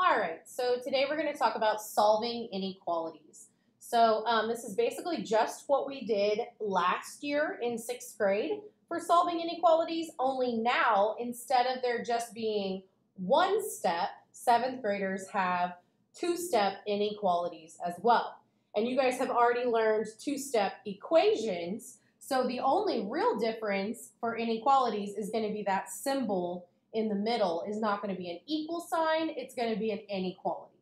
All right, so today we're going to talk about solving inequalities. So this is basically just what we did last year in 6th grade for solving inequalities, only now, instead of there just being one step, 7th graders have two-step inequalities as well. And you guys have already learned two-step equations, so the only real difference for inequalities is going to be that symbol in the middle is not going to be an equal sign, it's going to be an inequality.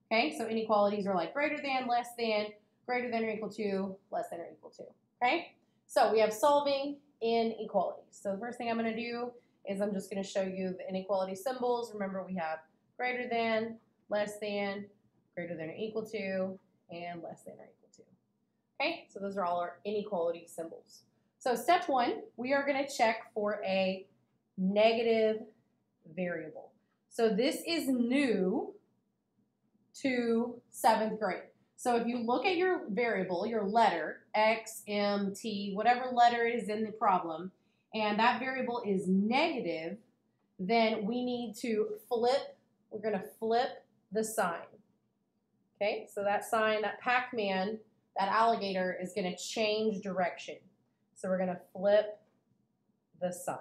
Okay, so inequalities are like greater than, less than, greater than or equal to, less than or equal to. Okay, so we have solving inequalities. So the first thing I'm going to do is I'm just going to show you the inequality symbols. Remember, we have greater than, less than, greater than or equal to, and less than or equal to. Okay, so those are all our inequality symbols. So step one, we are going to check for a negative variable. So this is new to 7th grade. So if you look at your variable, your letter, X, M, T, whatever letter is in the problem, and that variable is negative, then we need to flip, we're going to flip the sign. Okay, so that sign, that Pac-Man, that alligator is going to change direction. So we're going to flip the sign.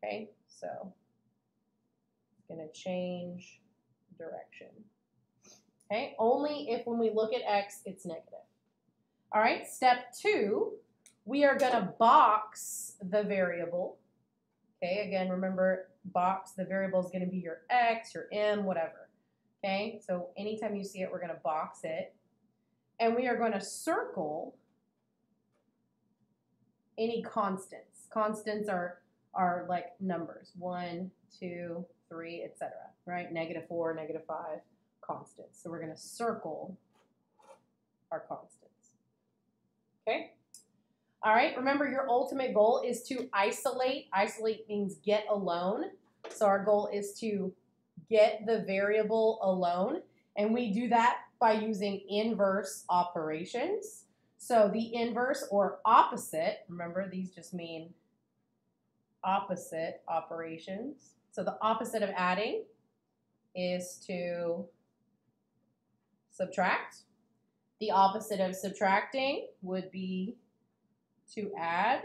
Okay, so it's going to change direction. Okay, only if when we look at X, it's negative. All right, step two, we are going to box the variable. Okay, again, remember, box, the variable is going to be your X, your M, whatever. Okay, so anytime you see it, we're going to box it. And we are going to circle any constants. Constants are like numbers, 1, 2, 3, etc. Right? -4, -5, constants. So we're going to circle our constants. Okay? All right, remember your ultimate goal is to isolate. Isolate means get alone. So our goal is to get the variable alone. And we do that by using inverse operations. So the inverse or opposite, remember these just mean opposite operations. So the opposite of adding is to subtract. The opposite of subtracting would be to add.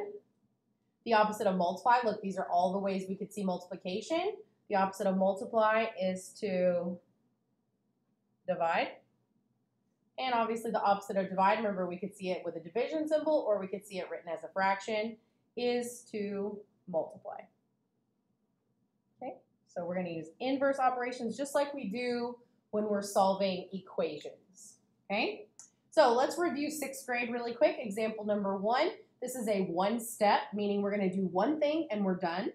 The opposite of multiply, look, these are all the ways we could see multiplication. The opposite of multiply is to divide. And obviously the opposite of divide, remember we could see it with a division symbol or we could see it written as a fraction, is to multiply. Okay, so we're going to use inverse operations just like we do when we're solving equations. Okay, so let's review 6th grade really quick. Example number 1, this is a one step, meaning we're going to do one thing and we're done.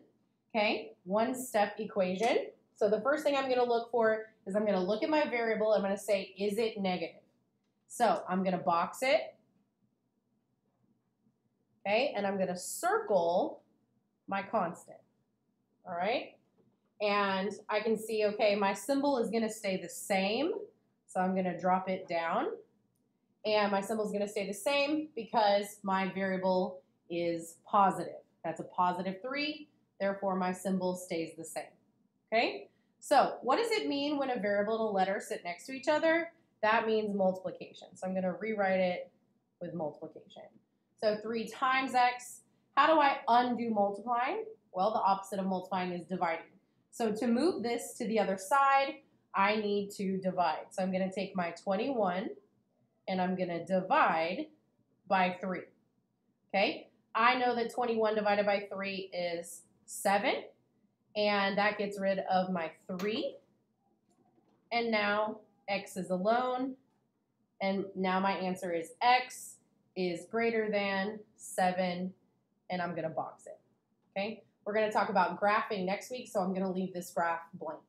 Okay, one step equation. So the first thing I'm going to look for is I'm going to look at my variable and I'm going to say, is it negative? So I'm going to box it. Okay, and I'm going to circle my constant. All right, and I can see, okay, my symbol is going to stay the same. So I'm going to drop it down. And my symbol is going to stay the same because my variable is positive. That's a +3. Therefore, my symbol stays the same. Okay? So what does it mean when a variable and a letter sit next to each other? That means multiplication. So I'm going to rewrite it with multiplication. So 3 times x. How do I undo multiplying? Well, the opposite of multiplying is dividing. So to move this to the other side, I need to divide. So I'm going to take my 21 and I'm going to divide by 3. Okay? I know that 21 divided by 3 is 7, and that gets rid of my 3. And now x is alone, and now my answer is x is greater than 7, and I'm going to box it. Okay? We're going to talk about graphing next week, so I'm going to leave this graph blank.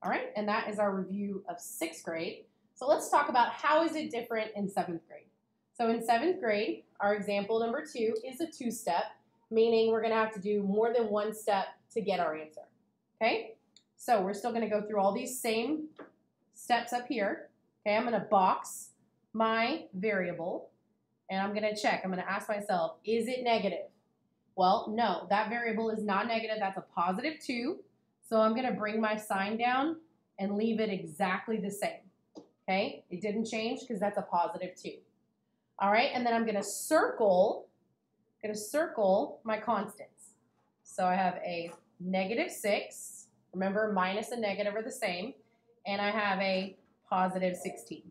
All right, and that is our review of 6th grade. So let's talk about how is it different in 7th grade. So in 7th grade, our example number 2 is a two-step, meaning we're going to have to do more than one step to get our answer. Okay, so we're still going to go through all these same steps up here. Okay, I'm going to box my variable, and I'm going to check. I'm going to ask myself, is it negative? Well, no, that variable is not negative. That's a +2. So I'm going to bring my sign down and leave it exactly the same. Okay, it didn't change because that's a positive 2. All right, and then I'm going to circle my constants. So I have a negative 6. Remember, minus and negative are the same. And I have a positive 16.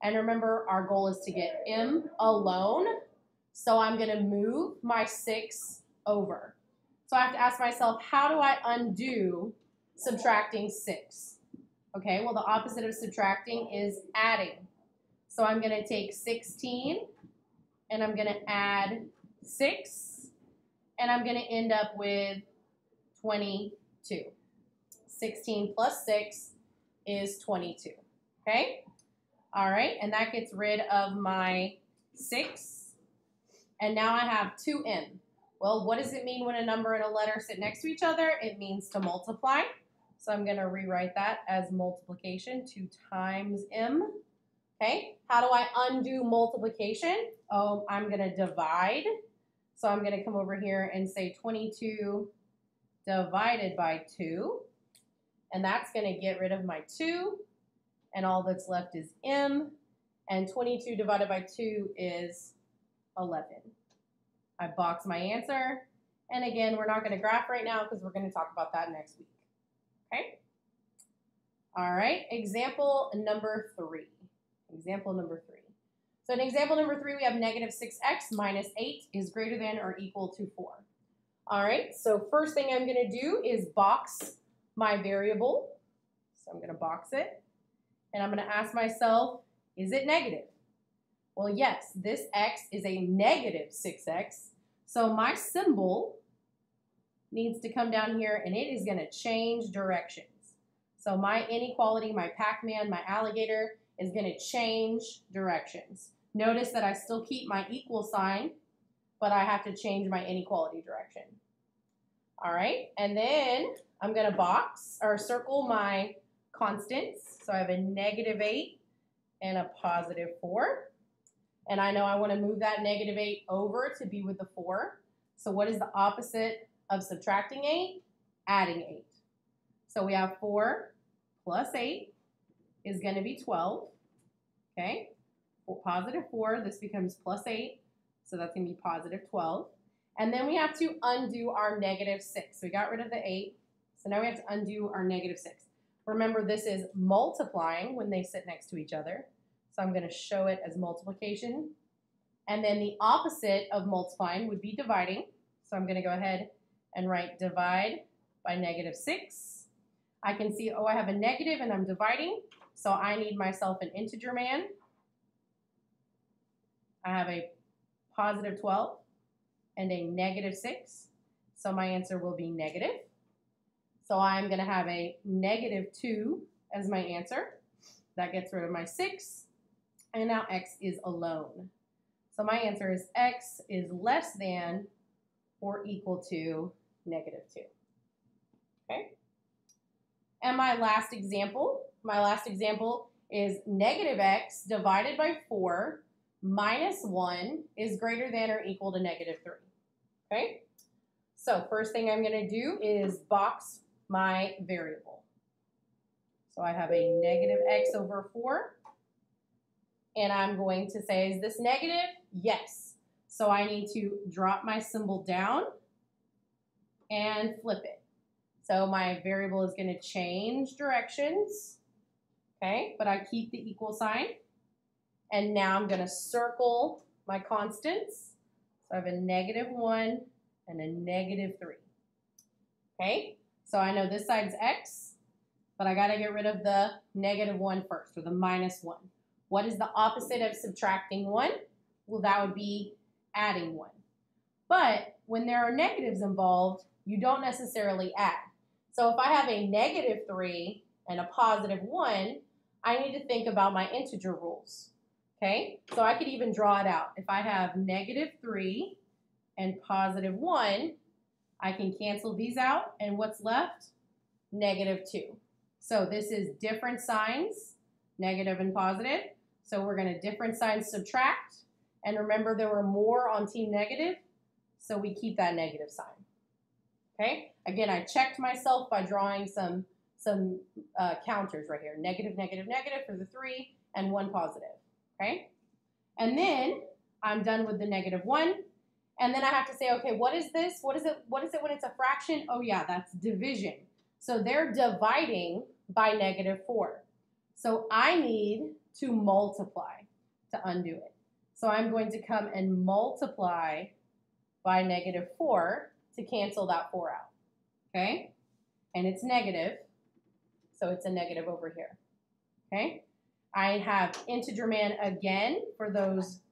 And remember, our goal is to get m alone. So I'm going to move my 6 over. So I have to ask myself, how do I undo subtracting 6? Okay, well, the opposite of subtracting is adding. So I'm going to take 16, and I'm going to add 6, and I'm going to end up with 22. 16 plus 6 is 22. Okay? All right, and that gets rid of my 6. And now I have 2m. Well, what does it mean when a number and a letter sit next to each other? It means to multiply. So I'm going to rewrite that as multiplication, 2 times m. Okay, how do I undo multiplication? Oh, I'm going to divide. So I'm going to come over here and say 22 divided by 2. And that's going to get rid of my 2. And all that's left is m. And 22 divided by 2 is 11. I box my answer. And again, we're not going to graph right now because we're going to talk about that next week. Okay? All right, example number 3. Example number 3. So in example number 3, we have negative 6x minus 8 is greater than or equal to 4. All right, so first thing I'm going to do is box my variable. So I'm going to box it. And I'm going to ask myself, is it negative? Well, yes, this x is a negative 6x. So my symbol needs to come down here, and it is going to change directions. So my inequality, my Pac-Man, my alligator is going to change directions. Notice that I still keep my equal sign, but I have to change my inequality direction. All right, and then I'm going to box or circle my constants. So I have a negative 8 and a positive 4. And I know I want to move that negative 8 over to be with the 4. So what is the opposite of subtracting 8? Adding 8. So we have 4 plus 8 is going to be 12. Okay, well, positive 4, this becomes plus 8. So that's going to be positive 12. And then we have to undo our negative 6. So we got rid of the 8. So now we have to undo our negative 6. Remember, this is multiplying when they sit next to each other. So I'm going to show it as multiplication. And then the opposite of multiplying would be dividing. So I'm going to go ahead and write divide by negative 6. I can see, oh, I have a negative and I'm dividing. So I need myself an integer man. I have a positive 12 and a negative 6. So my answer will be negative. So I'm going to have a negative 2 as my answer. That gets rid of my 6. And now x is alone. So my answer is x is less than or equal to negative 2. Okay? And my last example is negative x divided by 4 minus 1 is greater than or equal to negative 3. Okay? So first thing I'm going to do is box my variable. So I have a negative x over 4. And I'm going to say, is this negative? Yes. So I need to drop my symbol down and flip it. So my variable is going to change directions. Okay, but I keep the equal sign. And now I'm going to circle my constants. So I have a negative 1 and a negative 3. Okay, so I know this side's x, but I got to get rid of the negative 1 first, or the minus 1. What is the opposite of subtracting 1? Well, that would be adding 1. But when there are negatives involved, you don't necessarily add. So if I have a negative 3 and a positive 1, I need to think about my integer rules. Okay, so I could even draw it out. If I have negative 3 and positive 1, I can cancel these out, and what's left? Negative 2. So this is different signs, negative and positive. So we're going to different signs subtract. And remember, there were more on team negative, so we keep that negative sign. Okay? Again, I checked myself by drawing some some counters right here. Negative, negative, negative for the 3 and 1 positive, okay? And then I'm done with the -1. And then I have to say, okay, what is this? What is it when it's a fraction? Oh yeah, that's division. So they're dividing by -4. So I need to multiply to undo it. So I'm going to come and multiply by -4 to cancel that 4 out, okay? And it's negative, so it's a negative over here, okay? I have integer man again for those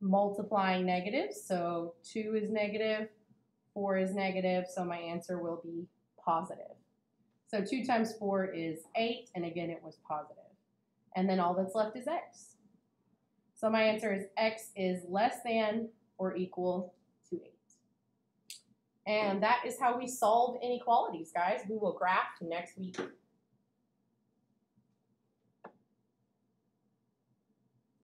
multiplying negatives. So 2 is negative, 4 is negative, so my answer will be positive. So 2 times 4 is 8, and again, it was positive. And then all that's left is x. So my answer is x is less than or equal to 8. And that is how we solve inequalities, guys. We will graph next week.